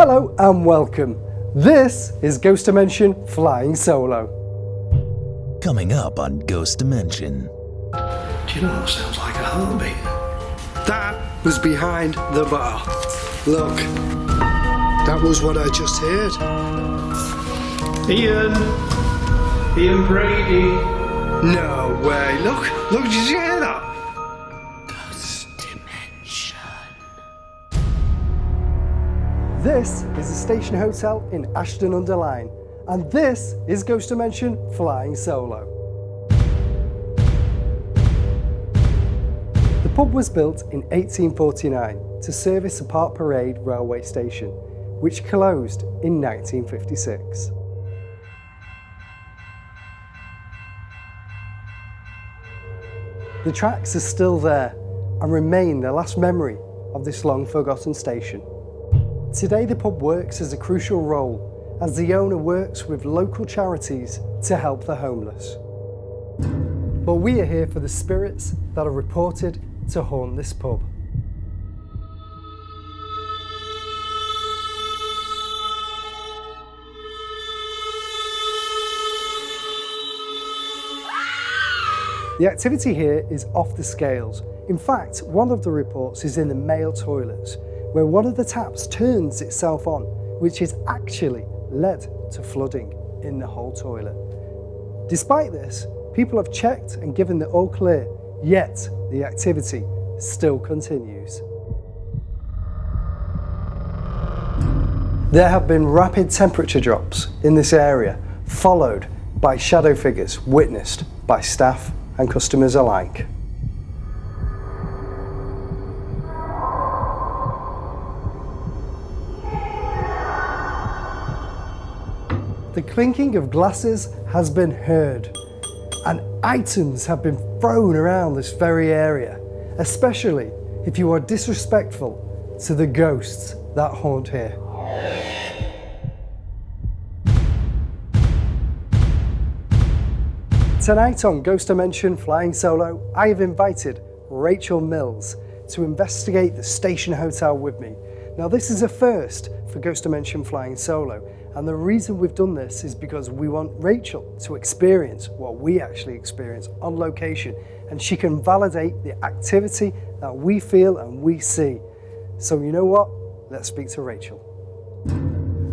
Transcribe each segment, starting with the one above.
Hello and welcome. This is Ghost Dimension Flying Solo. Coming up on Ghost Dimension. Do you know what sounds like a heartbeat? That was behind the bar. Look, that was what I just heard. Ian Brady. No way. Look, did you hear that? Ghost Dimension. This is the Station Hotel in Ashton-Under-Lyne, and this is Ghost Dimension Flying Solo. The pub was built in 1849 to service the Park Parade railway station, which closed in 1956. The tracks are still there and remain the last memory of this long forgotten station. Today the pub works as a crucial role as the owner works with local charities to help the homeless. But we are here for the spirits that are reported to haunt this pub. The activity here is off the scales. In fact, one of the reports is in the male toilets, where one of the taps turns itself on, which has actually led to flooding in the whole toilet. Despite this, people have checked and given the all clear, yet the activity still continues. There have been rapid temperature drops in this area, followed by shadow figures witnessed by staff and customers alike. The clinking of glasses has been heard, and items have been thrown around this very area, especially if you are disrespectful to the ghosts that haunt here. Tonight on Ghost Dimension Flying Solo, I have invited Rachel Mills to investigate the Station Hotel with me. Now this is a first for Ghost Dimension Flying Solo, and the reason we've done this is because we want Rachel to experience what we actually experience on location, and she can validate the activity that we feel and we see. So you know what? Let's speak to Rachel.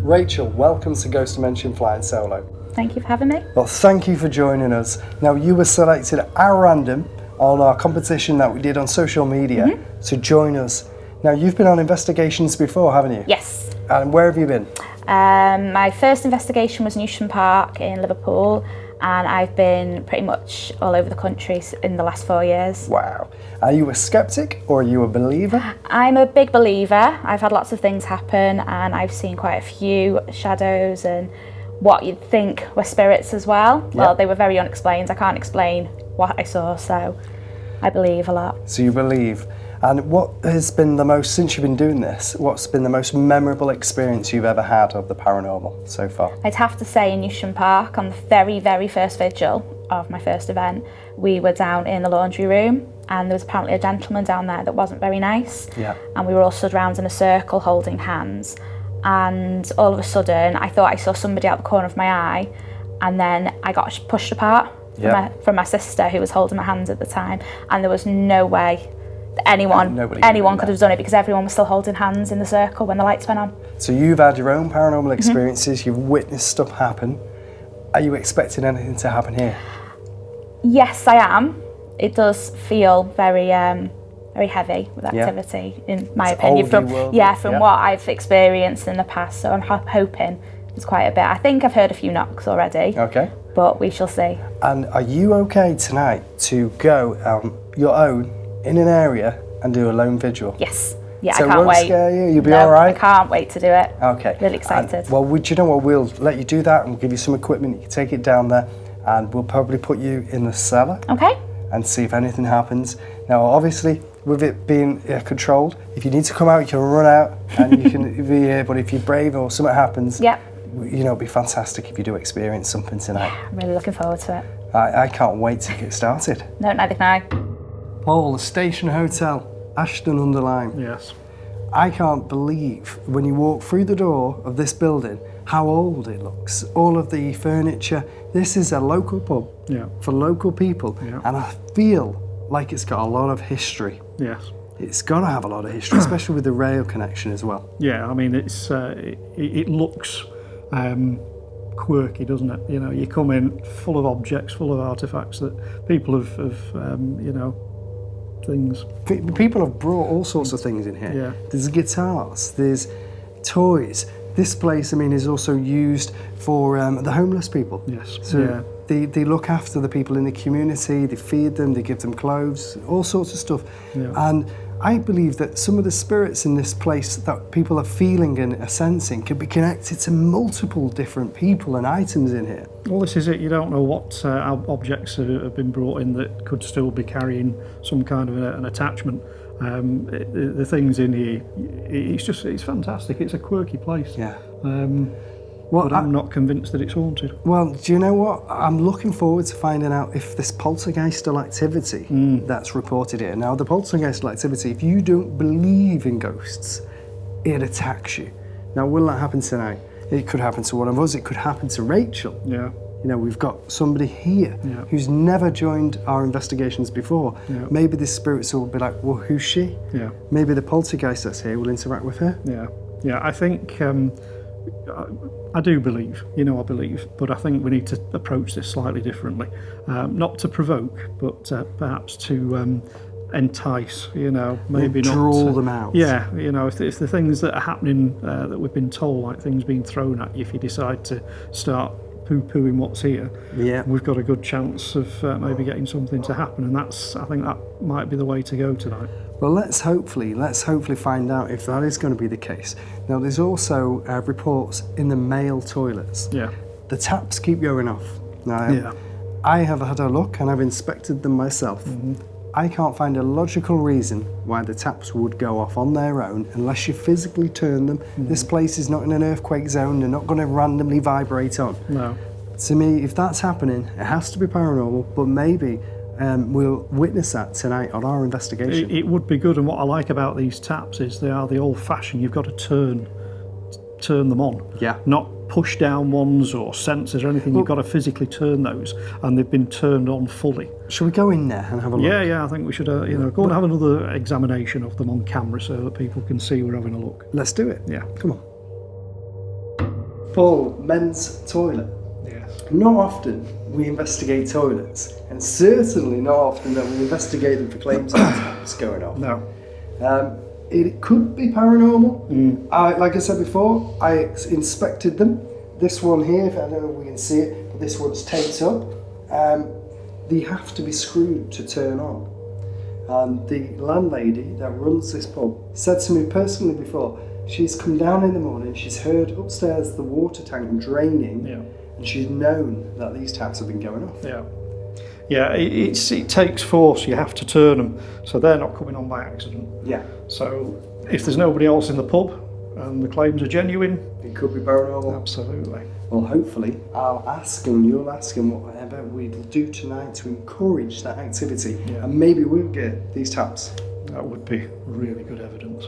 Rachel, welcome to Ghost Dimension Flying Solo. Thank you for having me. Well, thank you for joining us. Now, you were selected at random on our competition that we did on social media to join us. Now, you've been on investigations before, haven't you? Yes. And where have you been? My first investigation was Newsham Park in Liverpool, and I've been pretty much all over the country in the last 4 years. Wow. Are you a skeptic or are you a believer? I'm a big believer. I've had lots of things happen, and I've seen quite a few shadows and what you'd think were spirits as well. Yep. Well, they were very unexplained. I can't explain what I saw, so I believe a lot. So you believe. And what has been the most, since you've been doing this, what's been the most memorable experience you've ever had of the paranormal so far? I'd have to say in Newsham Park, on the very, very first vigil of my first event, we were down in the laundry room, and there was apparently a gentleman down there that wasn't very nice. Yeah. And we were all stood around in a circle holding hands. And all of a sudden, I thought I saw somebody out the corner of my eye, and then I got pushed apart from my sister, who was holding my hands at the time, and there was no way that anyone could have done it, because everyone was still holding hands in the circle when the lights went on. So you've had your own paranormal experiences, you've witnessed stuff happen. Are you expecting anything to happen here? Yes, I am. It does feel very heavy with activity, in my opinion. From what I've experienced in the past. So I'm hoping there's quite a bit. I think I've heard a few knocks already. Okay. But we shall see. And are you okay tonight to go your own in an area and do a lone vigil? Yes. Yeah, so I can't wait. So it won't scare you? You'll be all right? I can't wait to do it. Okay. Really excited. And, well, do you know what? We'll let you do that and we'll give you some equipment. You can take it down there and we'll probably put you in the cellar. Okay. And see if anything happens. Now, obviously, with it being controlled, if you need to come out, you can run out and you can be here. But if you're brave or something happens, you know, it'd be fantastic if you do experience something tonight. Yeah, I'm really looking forward to it. I can't wait to get started. No, neither can I. Paul, the Station Hotel, Ashton-Under-Lyne. Yes. I can't believe when you walk through the door of this building how old it looks. All of the furniture. This is a local pub for local people, and I feel like it's got a lot of history. Yes. It's got to have a lot of history, especially with the rail connection as well. Yeah, I mean, it's it looks quirky, doesn't it? You know, you come in full of objects, full of artefacts that people have you know, things. People have brought all sorts of things in here. Yeah. There's guitars, there's toys. This place, I mean, is also used for the homeless people. Yes. So they look after the people in the community, they feed them, they give them clothes, all sorts of stuff. Yeah. And I believe that some of the spirits in this place that people are feeling and are sensing can be connected to multiple different people and items in here. Well, this is it. You don't know what objects have been brought in that could still be carrying some kind of an attachment. The things in here, it's fantastic. It's a quirky place. Yeah. But I'm not convinced that it's haunted. Well, do you know what? I'm looking forward to finding out if this poltergeistal activity that's reported here. Now, the poltergeistal activity, if you don't believe in ghosts, it attacks you. Now, will that happen tonight? It could happen to one of us. It could happen to Rachel. Yeah. You know, we've got somebody here who's never joined our investigations before. Yeah. Maybe this spirit will be like, well, who's she? Yeah. Maybe the poltergeist that's here will interact with her. Yeah. Yeah. I think I do believe. You know, I believe, but I think we need to approach this slightly differently, not to provoke, but perhaps to entice. You know, maybe not draw them out. Yeah. You know, if the things that are happening that we've been told, like things being thrown at you, if you decide to start poo-pooing what's here, we've got a good chance of maybe getting something to happen, and I think that might be the way to go tonight. Well, let's hopefully find out if that is going to be the case. Now, there's also reports in the male toilets. Yeah. The taps keep going off. Now, I have had a look and I've inspected them myself. I can't find a logical reason why the taps would go off on their own unless you physically turn them. This place is not in an earthquake zone. They're not going to randomly vibrate on. No. To me, if that's happening, it has to be paranormal, but maybe we'll witness that tonight on our investigation. It would be good, and what I like about these taps is they are the old-fashioned. You've got to turn them on. Yeah. Not push down ones or sensors or anything. You've got to physically turn those, and they've been turned on fully. Shall we go in there and have a look? Yeah. I think we should, go and have another examination of them on camera so that people can see we're having a look. Let's do it. Yeah. Come on. Paul, men's toilet. Yes. Not often we investigate toilets, and certainly not often that we investigate them for claims of taps going off. No. It could be paranormal. Like I said before, I inspected them. This one here, I don't know if we can see it, but this one's taped up. They have to be screwed to turn on. And the landlady that runs this pub said to me personally before, she's come down in the morning, she's heard upstairs the water tank draining, and she's known that these taps have been going off. Yeah, it takes force. You have to turn them, so they're not coming on by accident. Yeah. So if there's nobody else in the pub and the claims are genuine, it could be paranormal. Absolutely. Well, hopefully I'll ask and you'll ask and whatever we'll do tonight to encourage that activity, and maybe we'll get these taps. That would be really good evidence.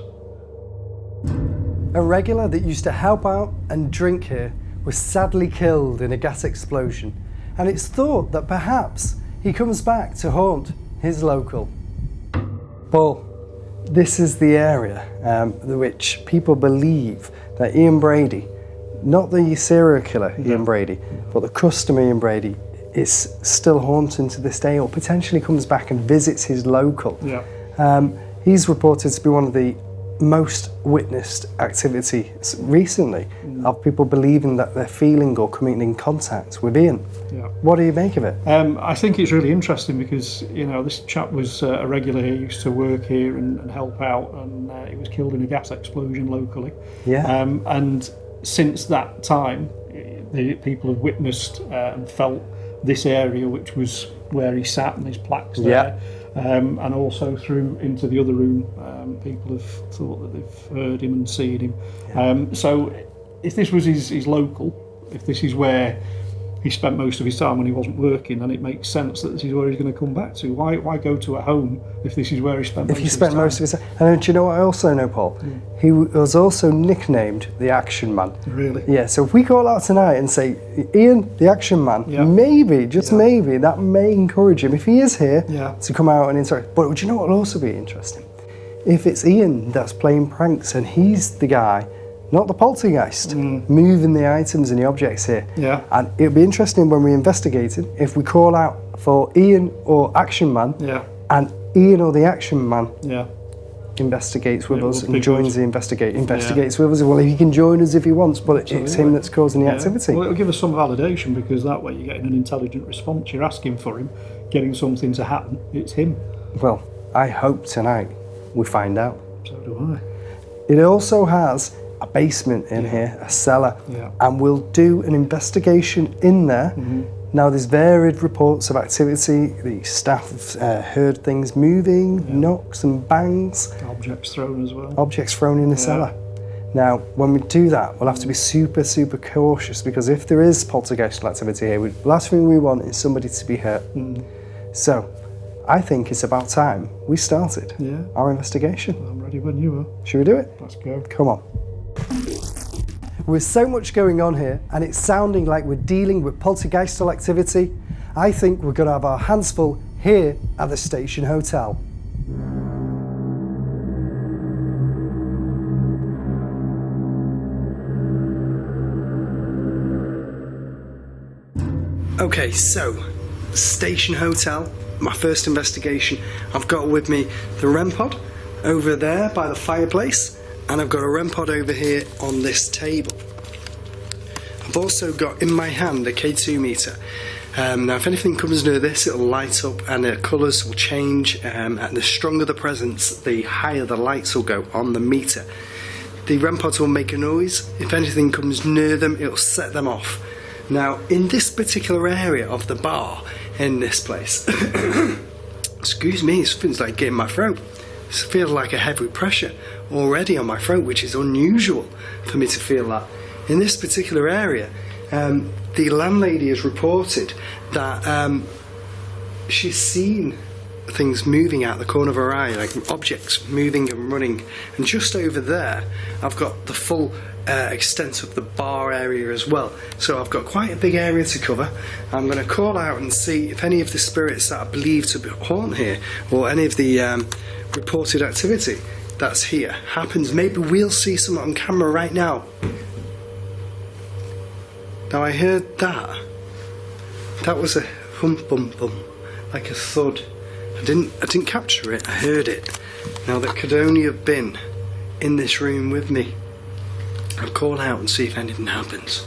A regular that used to help out and drink here was sadly killed in a gas explosion, and it's thought that perhaps he comes back to haunt his local. Well, this is the area which people believe that Ian Brady, not the serial killer Ian Brady, but the customer Ian Brady, is still haunting to this day, or potentially comes back and visits his local. He's reported to be one of the most witnessed activities recently of people believing that they're feeling or coming in contact with Ian. What do you make of it? I think it's really interesting because, this chap was a regular here, used to work here and help out, and he was killed in a gas explosion locally. And since that time, the people have witnessed and felt this area, which was where he sat, and his plaques there. And also through into the other room, people have thought that they've heard him and seen him. So if this was his local, if this is where he spent most of his time when he wasn't working, and it makes sense that this is where he's going to come back to. Why go to a home if this is where he spent most of his time? Most of his time. And do you know what I also know, Paul? He was also nicknamed the Action Man. Really? Yeah, so if we call out tonight and say, Ian, the Action Man, maybe, just maybe, that may encourage him, if he is here, to come out and interact. But do you know what will also be interesting? If it's Ian that's playing pranks and he's the guy, not the poltergeist, moving the items and the objects here. Yeah. And it'll be interesting when we investigate it, if we call out for Ian or Action Man, and Ian or the Action Man investigates with us and joins the investigates with us. Well, he can join us if he wants, but it's him that's causing the activity. Well, it'll give us some validation, because that way you're getting an intelligent response. You're asking for him, getting something to happen. It's him. Well, I hope tonight we find out. So do I. It also has a basement in here, a cellar, and we'll do an investigation in there. Now, there's varied reports of activity. The staff have heard things moving, knocks and bangs. Objects thrown as well. Objects thrown in the cellar. Now, when we do that, we'll have to be super, super cautious, because if there is poltergeist activity here, the last thing we want is somebody to be hurt. So, I think it's about time we started our investigation. I'm ready when you are. Should we do it? Let's go. Come on. With so much going on here, and it's sounding like we're dealing with poltergeistal activity, I think we're going to have our hands full here at the Station Hotel. Okay, so Station Hotel, my first investigation. I've got with me the REM pod over there by the fireplace, and I've got a REM pod over here on this table. I've also got in my hand a K2 meter. Now, if anything comes near this, it'll light up and the colours will change, and the stronger the presence, the higher the lights will go on the meter. The REM pods will make a noise. If anything comes near them, it'll set them off. Now, in this particular area of the bar in this place, excuse me, it feels like getting my throat. It feels like a heavy pressure already on my throat, which is unusual for me to feel that. In this particular area, the landlady has reported that she's seen things moving out the corner of her eye, like objects moving and running. And just over there, I've got the full extent of the bar area as well. So I've got quite a big area to cover. I'm going to call out and see if any of the spirits that I believe to haunt here, or any of the reported activity that's here happens. Maybe we'll see something on camera right now. Now, I heard that. That was a hump bump bum, like a thud. I didn't capture it, I heard it. Now, that could only have been in this room with me. I'll call out and see if anything happens.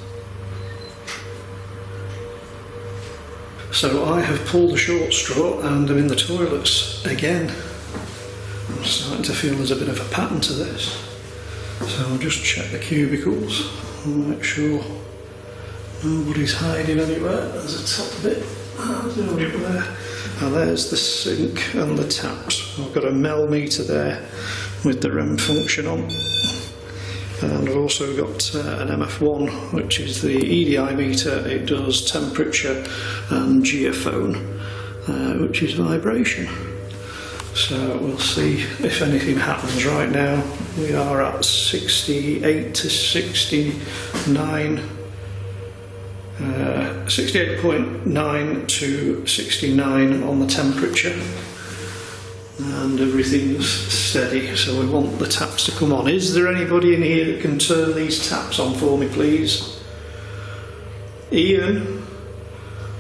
So I have pulled the short straw and I'm in the toilets again. I'm starting to feel there's a bit of a pattern to this. So I'll just check the cubicles and make sure nobody's hiding anywhere. There's a top bit. Nobody up there. And there's the sink and the taps. I've got a mel meter there with the REM function on. And I've also got an MF1, which is the EDI meter. It does temperature and geophone, which is vibration. So we'll see if anything happens. Right now we are at 68 to 69, 68.9 to 69 on the temperature, and everything's steady, so we want the taps to come on. Is there anybody in here that can turn these taps on for me, please? Ian,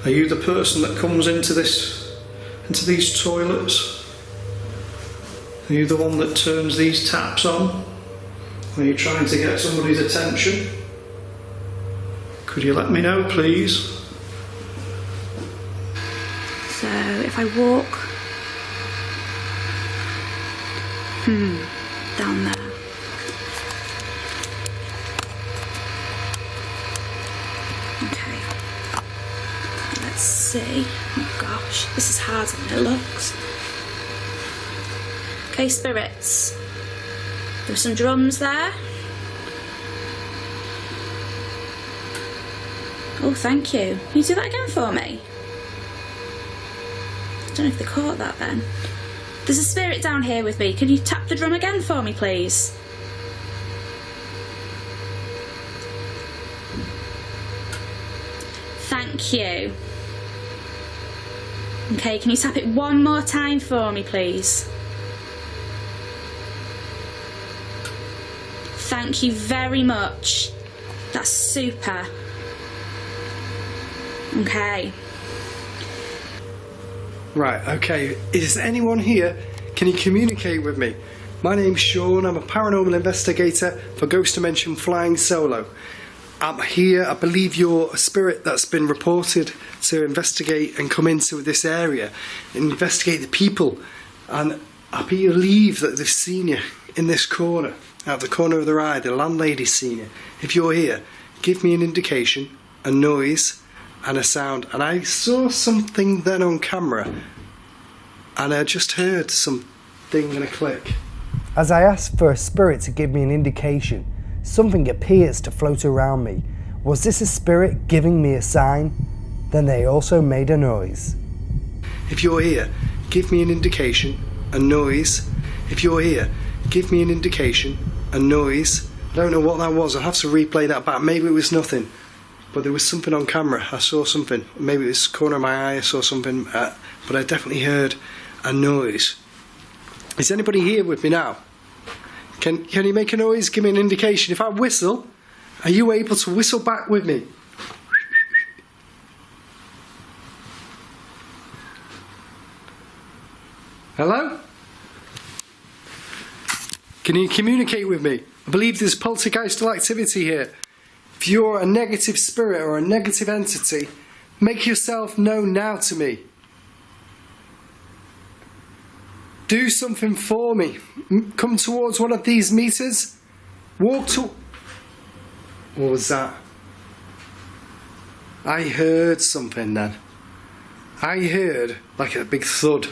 are you the person that comes into these toilets? Are you the one that turns these taps on? Are you trying to get somebody's attention? Could you let me know, please? So if I walk down there. Okay. Let's see. Oh gosh, this is harder than it looks. Okay, spirits. There's some drums there. Oh, thank you. Can you do that again for me? I don't know if they caught that then. There's a spirit down here with me. Can you tap the drum again for me, please? Thank you. Okay, can you tap it one more time for me, please? Thank you very much. That's super. Okay. Right, okay. Is anyone here? Can you communicate with me? My name's Sean. I'm a paranormal investigator for Ghost Dimension Flying Solo. I'm here. I believe you're a spirit that's been reported to investigate and come into this area and investigate the people. And I believe that they've seen you in this corner, out the corner of their eye. The landlady's seen you. If you're here, give me an indication, a noise, and a sound. And I saw something then on camera, and I just heard something in a click. As I asked for a spirit to give me an indication, something appears to float around me. Was this a spirit giving me a sign? Then they also made a noise. If you're here, give me an indication, a noise. If you're here, give me an indication, a noise. I don't know what that was. I'll have to replay that back. Maybe it was nothing, but there was something on camera. I saw something. Maybe it was the corner of my eye. I saw something, but I definitely heard a noise. Is anybody here with me now? Can you make a noise? Give me an indication. If I whistle, are you able to whistle back with me? Hello? Can you communicate with me? I believe there's poltergeistal activity here. If you're a negative spirit or a negative entity, make yourself known now to me. Do something for me. Come towards one of these meters. Walk to... What was that? I heard something then. I heard like a big thud.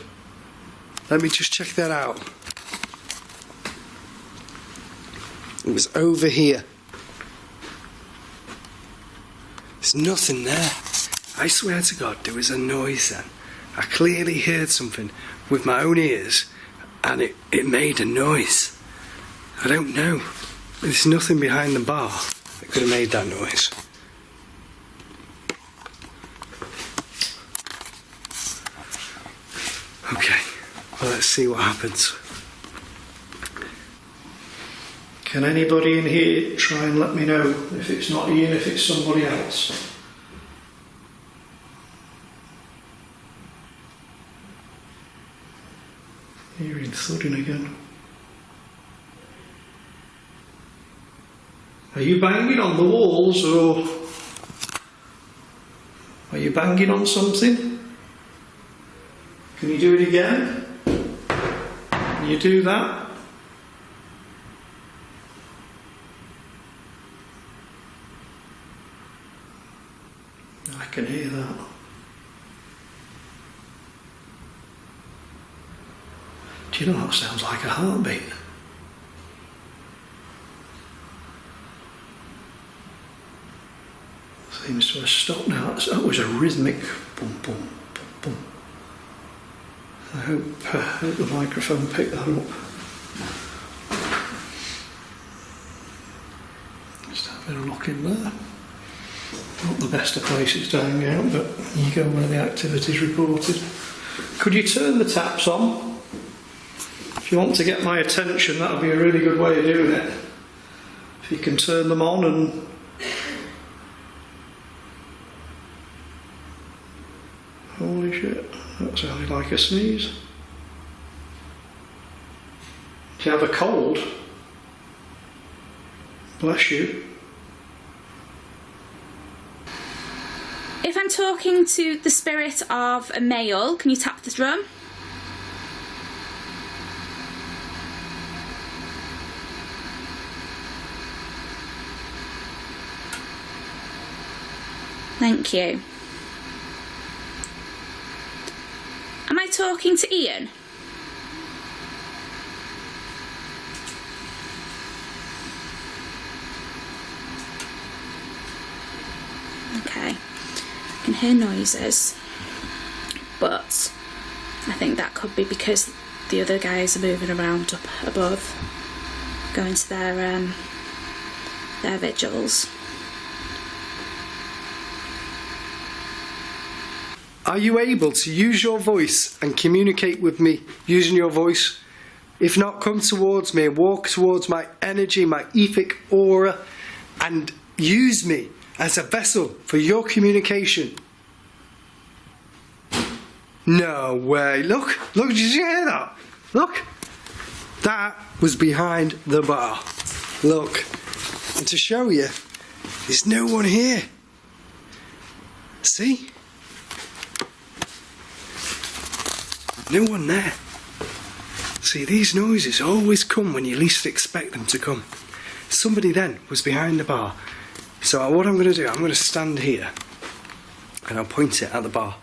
Let me just check that out. It was over here. There's nothing there. I swear to God, there was a noise then. I clearly heard something with my own ears, and it made a noise. I don't know. There's nothing behind the bar that could have made that noise. Okay, well, let's see what happens. Can anybody in here try and let me know if it's not Ian, if it's somebody else? Hearing thudding again. Are you banging on the walls, or are you banging on something? Can you do it again? Can you do that? I can hear that. Do you know that sounds like a heartbeat? Seems to have stopped now. That was a rhythmic boom, boom, boom, boom. I hope the microphone picked that up. Just have a bit of look in there. Not the best of places to hang out, but you go where the activity's reported. Could you turn the taps on? If you want to get my attention, that would be a really good way of doing it. If you can turn them on and... Holy shit, that sounded like a sneeze. Do you have a cold? Bless you. If I'm talking to the spirit of a male, can you tap the drum? Thank you. Am I talking to Ian? Okay. can hear noises, but I think that could be because the other guys are moving around up above, going to their vigils. Are you able to use your voice and communicate with me using your voice? If not, come towards me and walk towards my energy, my etheric aura, and use me as a vessel for your communication. No way. Look, did you hear that? Look. That was behind the bar. Look. And to show you, there's no one here. See? No one there. See, these noises always come when you least expect them to come. Somebody then was behind the bar. So what I'm going to do, I'm going to stand here and I'll point it at the bar.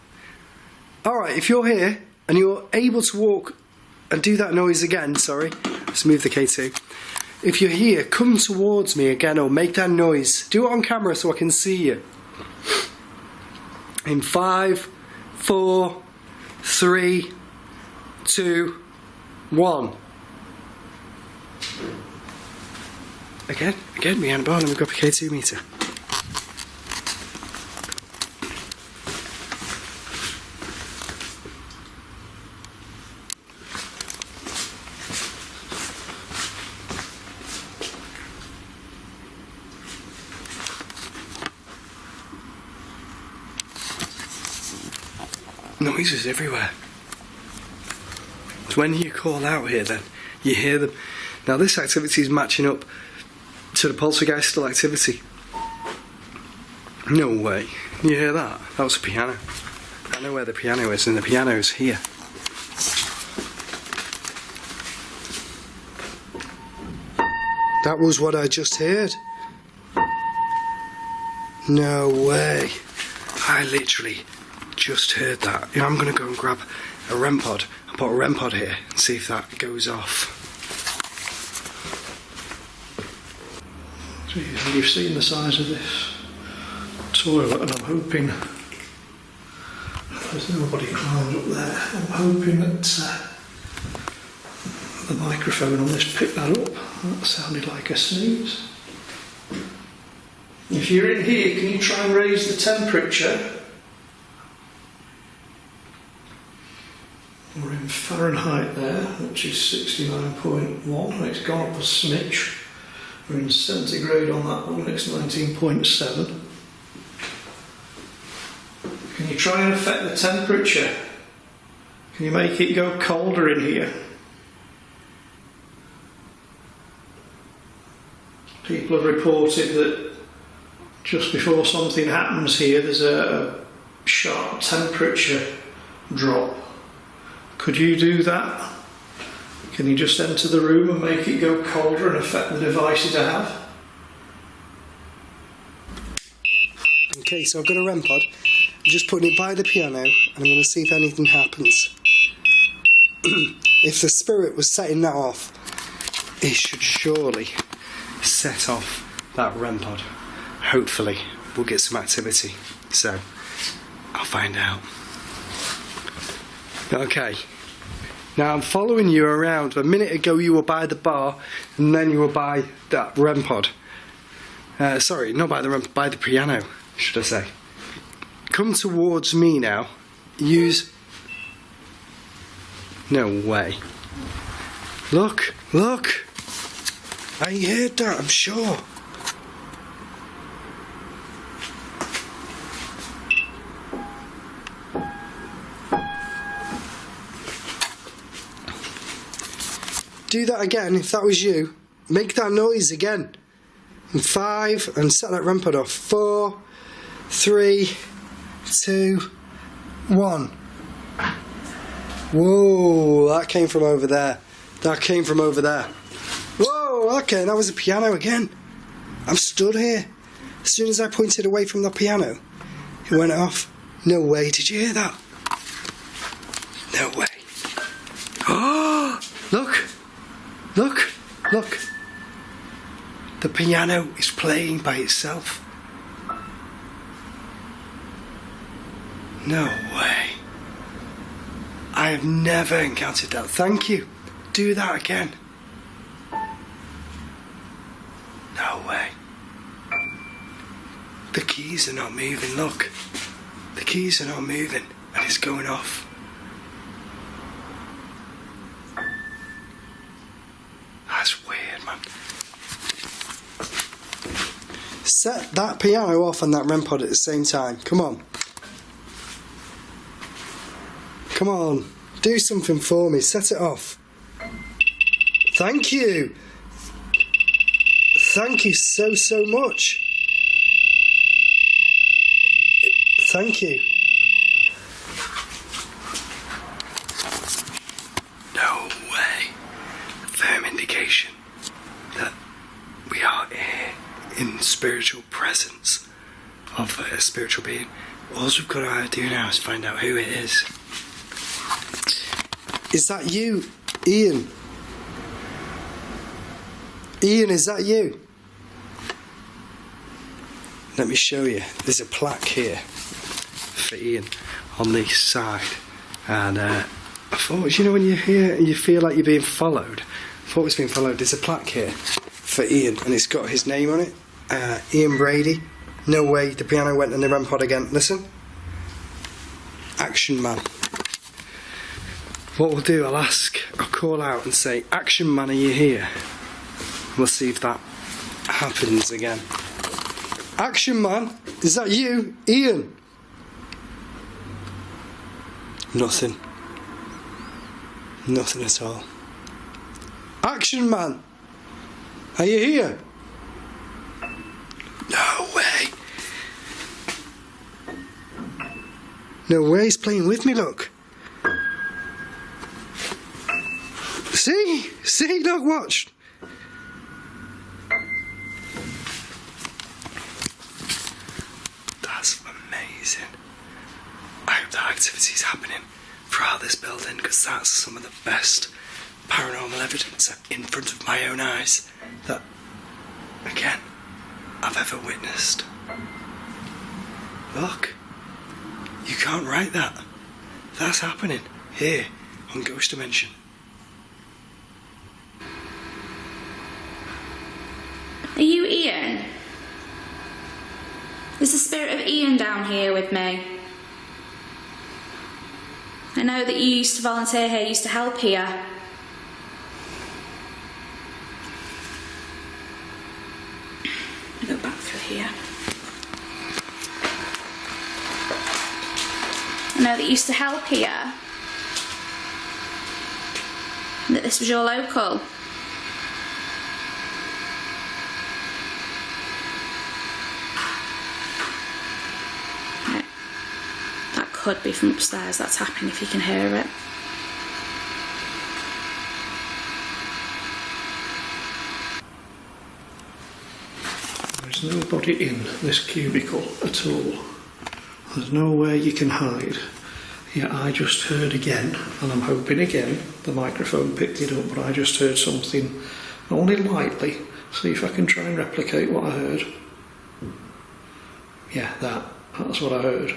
Alright, if you're here and you're able to walk and do that noise again, sorry, let's move the K2. If you're here, come towards me again or make that noise. Do it on camera so I can see you. In 5, 4, 3, 2, 1. Again, behind the bar, and we've got a K2 meter. Noises everywhere. So when you call out here then, you hear them. Now this activity is matching up to the poltergeist still activity. No way. You hear that? That was a piano. I know where the piano is, and the piano's here. That was what I just heard. No way. I literally just heard that. You know, I'm going to go and grab a REM pod and put a REM pod here and see if that goes off. You've seen the size of this toilet, and I'm hoping there's nobody climbed up there. I'm hoping that the microphone on this picked that up. That sounded like a sneeze. If you're in here, can you try and raise the temperature? We're in Fahrenheit there, which is 69.1. It's gone up a smidge. We're in centigrade on that one, it's 19.7. Can you try and affect the temperature? Can you make it go colder in here? People have reported that just before something happens here, there's a sharp temperature drop. Could you do that? Can you just enter the room and make it go colder and affect the devices I have? Okay, so I've got a REM pod. I'm just putting it by the piano and I'm going to see if anything happens. If the spirit was setting that off, it should surely set off that REM pod. Hopefully we'll get some activity. So, I'll find out. Okay. Now I'm following you around. A minute ago you were by the bar and then you were by that REM pod. Sorry, not by the REM, by the piano, should I say. Come towards me now. Use... No way. Look, look. I heard that, I'm sure. Do that again, if that was you. Make that noise again. In 5, and set that REM pod off. 4, 3, 2, 1. Whoa, that came from over there. That came from over there. Whoa, okay, that was a piano again. I'm stood here. As soon as I pointed away from the piano, it went off. No way, did you hear that? No way. Oh, look. Look, look. The piano is playing by itself. No way. I have never encountered that. Thank you. Do that again. No way. The keys are not moving, look. The keys are not moving and it's going off. That's weird, man. Set that piano off and that REM pod at the same time. Come on. Come on. Do something for me. Set it off. Thank you. Thank you so much. Thank you. No way. Firm indication that we are here in spiritual presence of a spiritual being. All we've got to do now is find out who it is. Is that you, Ian? Ian, is that you? Let me show you. There's a plaque here for Ian on the side. And I thought, you know, when you're here and you feel like you're being followed, I thought it was being followed. There's a plaque here for Ian and it's got his name on it. Ian Brady. No way, the piano went in the REM pod again. Listen. Action Man. What we'll do, I'll call out and say, Action Man, are you here? We'll see if that happens again. Action Man, is that you, Ian? Nothing. Nothing at all. Action Man, are you here? No way. No way, he's playing with me, look. See, look, watch. That's amazing. I hope that activity is happening throughout this building because that's some of the best paranormal evidence in front of my own eyes that, again, I've ever witnessed. Look, you can't write that. That's happening here on Ghost Dimension. Are you Ian? There's the spirit of Ian down here with me. I know that you used to volunteer here, used to help here. I'll go back through here. I know that you used to help here. And that this was your local. Could be from upstairs, that's happening if you can hear it. There's nobody in this cubicle at all. There's nowhere you can hide. Yeah, I just heard again, and I'm hoping again the microphone picked it up, but I just heard something only lightly. See if I can try and replicate what I heard. Yeah, that's what I heard.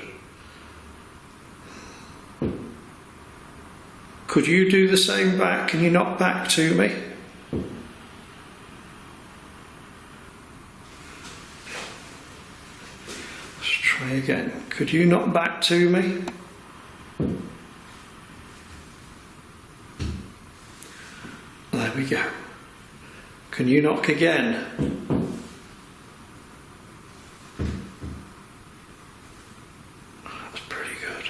Could you do the same back? Can you knock back to me? Let's try again. Could you knock back to me? There we go. Can you knock again? That's pretty good.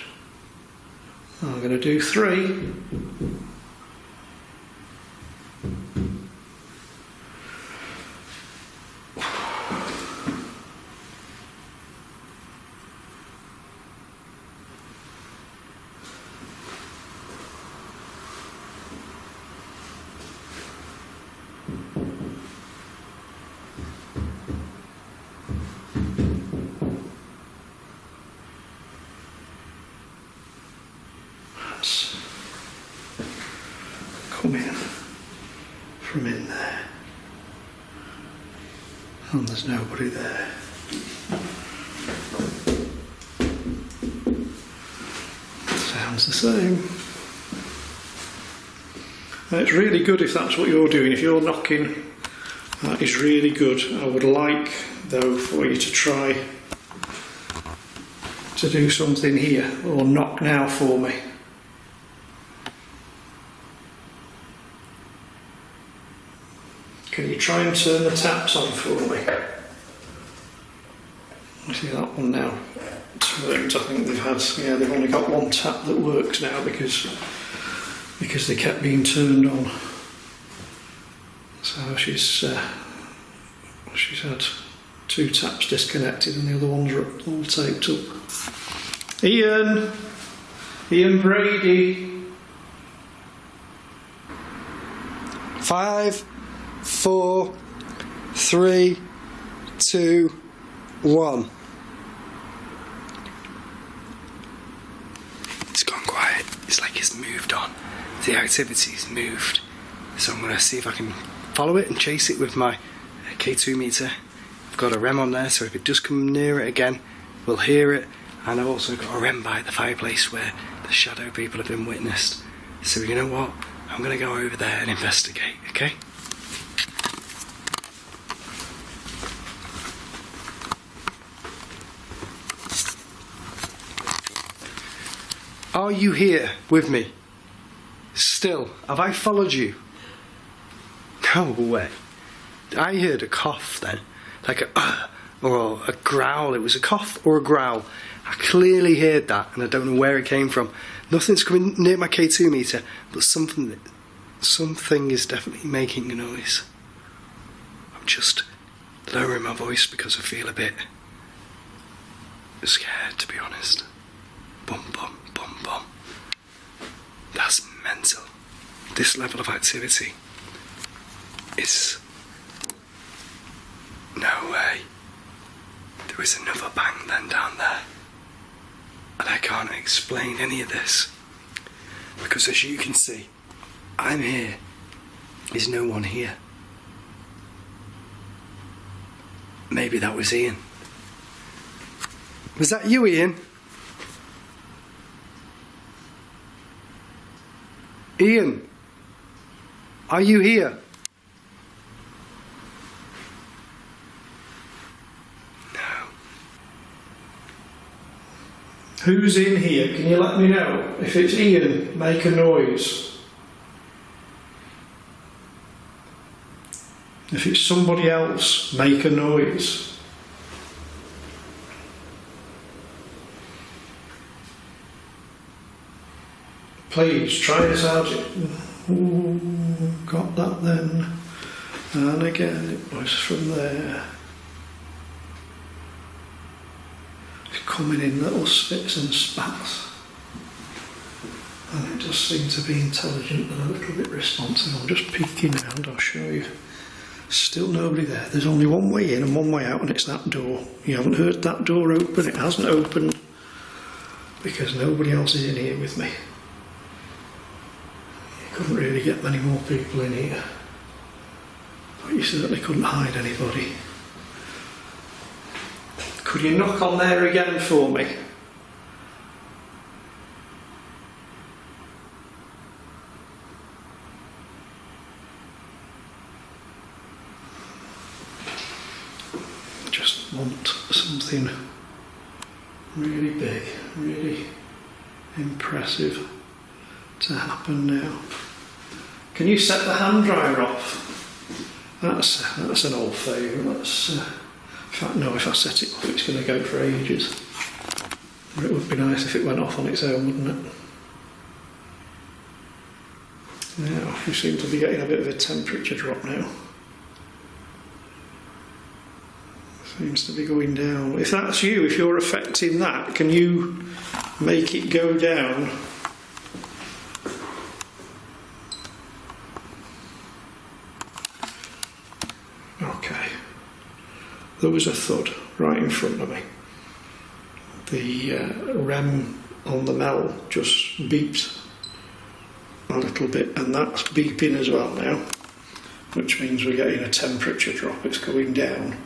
I'm going to do 3. Come in from in there, and there's nobody there. same. It's really good if that's what you're doing. If you're knocking, that is really good. I would like, though, for you to try to do something here, or knock now for me. Can you try and turn the taps on for me? I see that one now turned. I think they've only got one tap that works now because they kept being turned on. So she's had 2 taps disconnected and the other ones are all taped up. Ian Brady. 5, 4, 3, 2, 1. It's gone quiet. It's like it's moved on. The activity's moved. So I'm going to see if I can follow it and chase it with my K2 meter. I've got a REM on there, so if it does come near it again, we'll hear it. And I've also got a REM by the fireplace where the shadow people have been witnessed. So you know what? I'm going to go over there and investigate, okay? Are you here with me? Still, have I followed you? No way. I heard a cough then, like or a growl. It was a cough or a growl. I clearly heard that, and I don't know where it came from. Nothing's coming near my K2 meter, but something is definitely making a noise. I'm just lowering my voice because I feel a bit scared, to be honest. Bum bum bum bum. That's mental. This level of activity is... No way. There is another bang then down there. And I can't explain any of this. Because as you can see, I'm here. There's no one here. Maybe that was Ian. Was that you, Ian? Ian, are you here? No. Who's in here? Can you let me know? If it's Ian, make a noise. If it's somebody else, make a noise. Please, try this out. Ooh, got that then. And again, it was from there. It's coming in little spits and spats. And it does seem to be intelligent and a little bit responsive. I'm just peeking around, I'll show you. Still nobody there. There's only one way in and one way out, and it's that door. You haven't heard that door open. It hasn't opened because nobody else is in here with me. Couldn't really get many more people in here, but you certainly couldn't hide anybody. Could you knock on there again for me? Just want something really big, really impressive to happen now. Can you set the hand dryer off? That's an old favourite. In fact, no, if I set it off it's going to go for ages. It would be nice if it went off on its own, wouldn't it? Now, we seem to be getting a bit of a temperature drop now. Seems to be going down. If that's you, if you're affecting that, can you make it go down? Okay, there was a thud right in front of me. The REM on the Mel just beeped a little bit, and that's beeping as well now, which means we're getting a temperature drop. It's going down.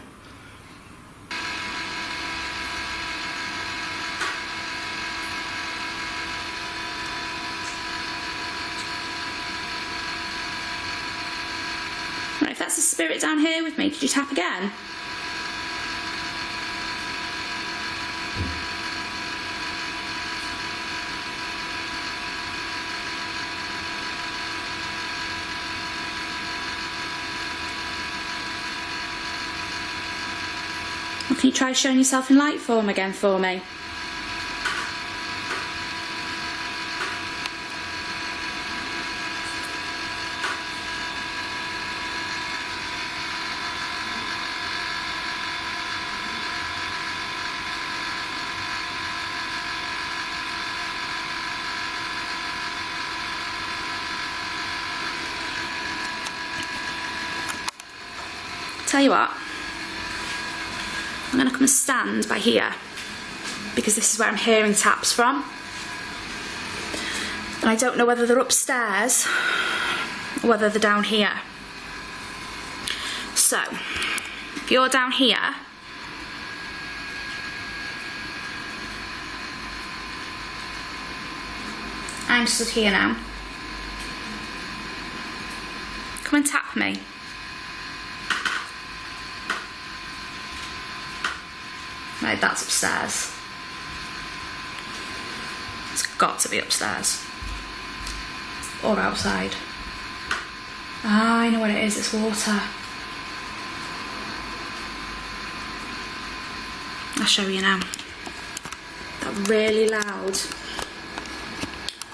a spirit down here with me? Could you tap again? Or can you try showing yourself in light form again for me? Tell you what, I'm going to come and stand by here because this is where I'm hearing taps from, and I don't know whether they're upstairs or whether they're down here. So if you're down here, I'm stood here now. Come and tap me. Right, that's upstairs. It's got to be upstairs. Or outside. Ah, I know what it is, it's water. I'll show you now. That really loud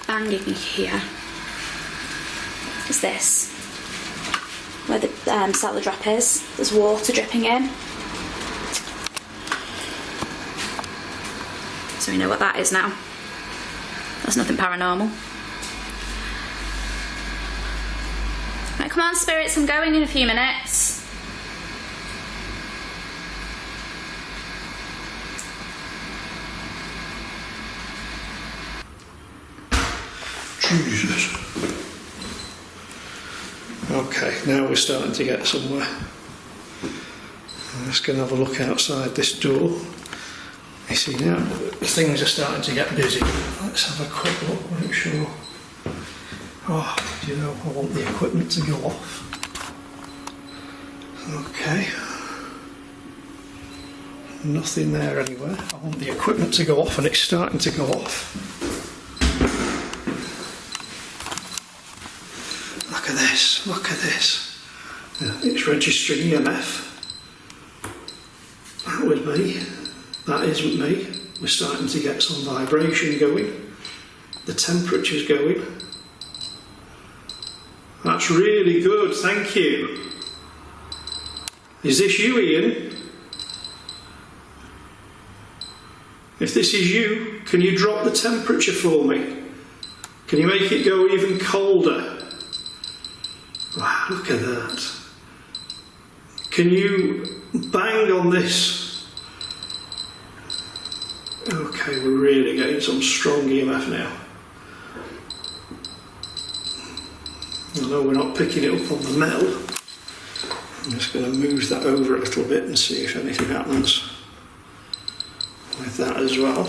banging you hear is this. Where the cellar drop is, there's water dripping in. So we know what that is now. That's nothing paranormal. Right, come on spirits, I'm going in a few minutes. Jesus. Okay, now we're starting to get somewhere. I'm just going to have a look outside this door. You see now, things are starting to get busy. Let's have a quick look, make sure. Oh, do you know, I want the equipment to go off. Okay. Nothing there anywhere. I want the equipment to go off and it's starting to go off. Look at this, look at this. It's registering EMF. That was me. That isn't me. We're starting to get some vibration going. The temperature's going. That's really good, thank you. Is this you, Ian? If this is you, can you drop the temperature for me? Can you make it go even colder? Wow, look at that. Can you bang on this? Okay, we're really getting some strong EMF now. I know we're not picking it up on the metal. I'm just going to move that over a little bit and see if anything happens with that as well.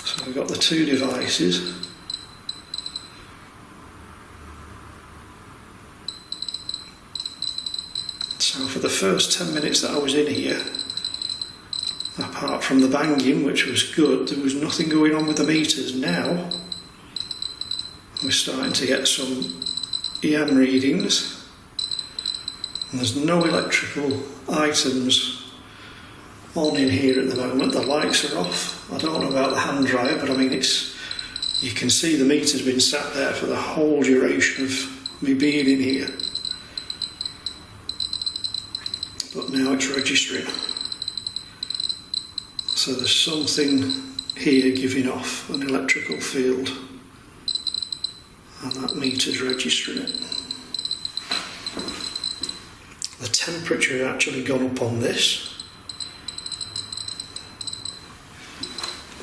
So we've got the two devices. So for the first 10 minutes that I was in here, apart from the banging, which was good, there was nothing going on with the meters. Now we're starting to get some EM readings, and there's no electrical items on in here at the moment. The lights are off. I don't know about the hand dryer, but I mean, you can see the meter's been sat there for the whole duration of me being in here, but now it's registering. So there's something here giving off an electrical field, and that meter's registering it. The temperature has actually gone up on this.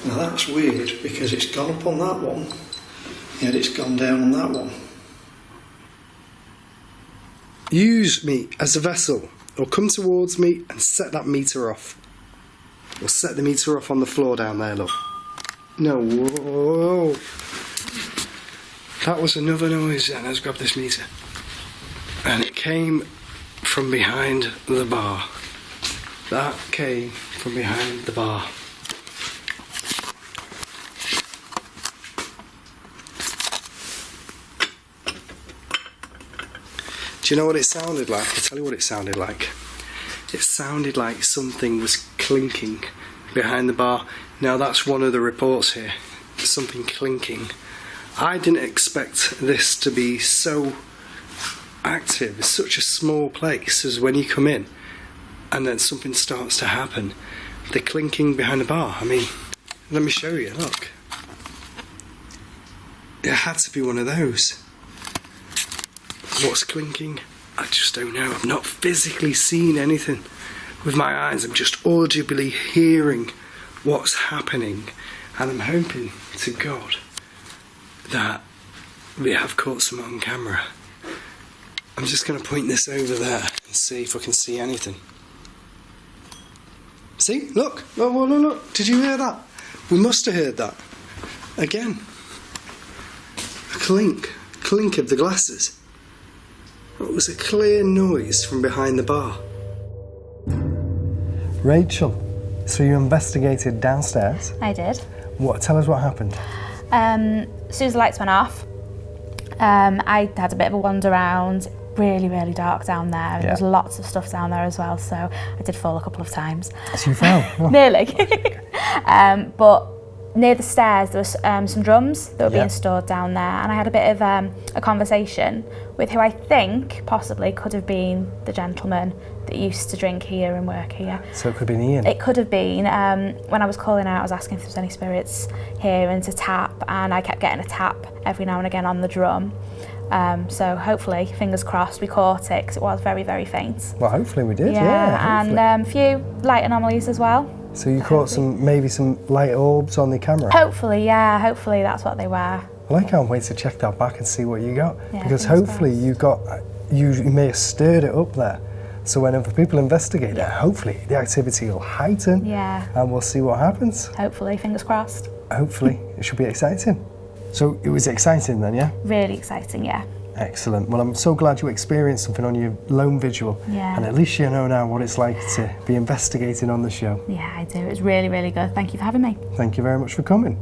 Now that's weird because it's gone up on that one, yet it's gone down on that one. Use me as a vessel, or come towards me and set that meter off. Or set the meter off on the floor down there, look. No, whoa. That was another noise, and let's grab this meter. And it came from behind the bar. That came from behind the bar. Do you know what it sounded like? I'll tell you what it sounded like. It sounded like something was clinking behind the bar. Now that's one of the reports here. Something clinking. I didn't expect this to be so active. It's such a small place as when you come in and then something starts to happen. The clinking behind the bar. I mean, let me show you, look. It had to be one of those. What's clinking? I just don't know. I've not physically seen anything with my eyes. I'm just audibly hearing what's happening, and I'm hoping to God that we have caught some on camera. I'm just going to point this over there and see if I can see anything. See? Look! Look! Did you hear that? We must have heard that. Again. A clink of the glasses. It was a clear noise from behind the bar. Rachel, so you investigated downstairs. I did. Tell us what happened. As soon as the lights went off, I had a bit of a wander around. Really, really dark down there. And there was lots of stuff down there as well, so I did fall a couple of times. So you fell? Nearly. But near the stairs, there was some drums that were being stored down there, and I had a bit of a conversation with who I think possibly could have been the gentleman that used to drink here and work here. So it could have been Ian? It could have been. When I was calling out, I was asking if there was any spirits here and to tap, and I kept getting a tap every now and again on the drum. So hopefully, fingers crossed, we caught it, because it was very, very faint. Well, hopefully we did, and a few light anomalies as well. So you caught maybe some light orbs on the camera? Hopefully, yeah, hopefully that's what they were. Well, I can't wait to check that back and see what you got. Yeah, because hopefully you may have stirred it up there. So whenever people investigate it, hopefully the activity will heighten. Yeah. And we'll see what happens. Hopefully, fingers crossed. Hopefully, it should be exciting. So it was exciting then, yeah? Really exciting, yeah. Excellent. Well, I'm so glad you experienced something on your lone vigil. Yeah. And at least you know now what it's like to be investigating on the show. Yeah, I do. It was really, really good. Thank you for having me. Thank you very much for coming.